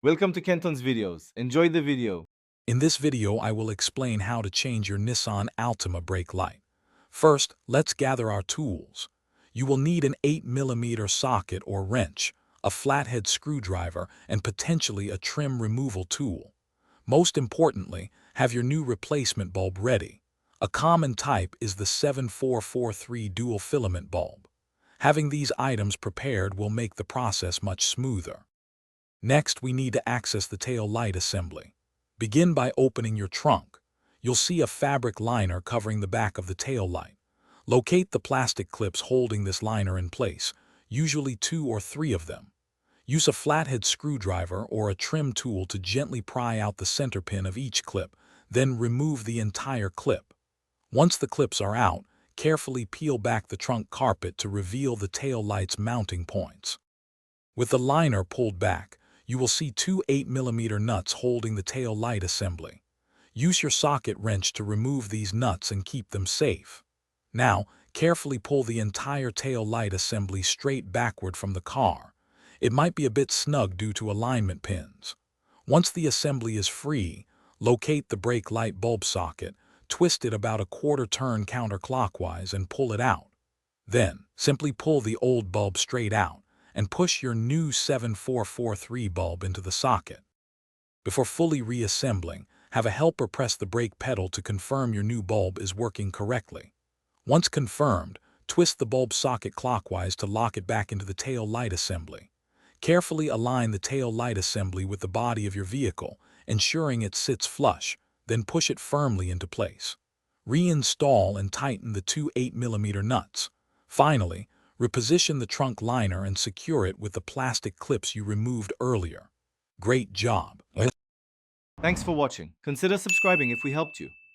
Welcome to Kenton's videos. Enjoy the video. In this video, I will explain how to change your Nissan Altima brake light. First, let's gather our tools. You will need an 8mm socket or wrench, a flathead screwdriver, and potentially a trim removal tool. Most importantly, have your new replacement bulb ready. A common type is the 7443 dual filament bulb. Having these items prepared will make the process much smoother. Next, we need to access the tail light assembly. Begin by opening your trunk. You'll see a fabric liner covering the back of the tail light. Locate the plastic clips holding this liner in place, usually 2 or 3 of them. Use a flathead screwdriver or a trim tool to gently pry out the center pin of each clip, then remove the entire clip. Once the clips are out, carefully peel back the trunk carpet to reveal the tail light's mounting points. With the liner pulled back, you will see 2 8mm nuts holding the tail light assembly. Use your socket wrench to remove these nuts and keep them safe. Now, carefully pull the entire tail light assembly straight backward from the car. It might be a bit snug due to alignment pins. Once the assembly is free, locate the brake light bulb socket, twist it about a quarter turn counterclockwise and pull it out. Then, simply pull the old bulb straight out and push your new 7443 bulb into the socket. Before fully reassembling, have a helper press the brake pedal to confirm your new bulb is working correctly. Once confirmed, twist the bulb socket clockwise to lock it back into the tail light assembly. Carefully align the tail light assembly with the body of your vehicle, ensuring it sits flush, then push it firmly into place. Reinstall and tighten the 2 8mm nuts. Finally, reposition the trunk liner and secure it with the plastic clips you removed earlier. Great job! Thanks for watching. Consider subscribing if we helped you.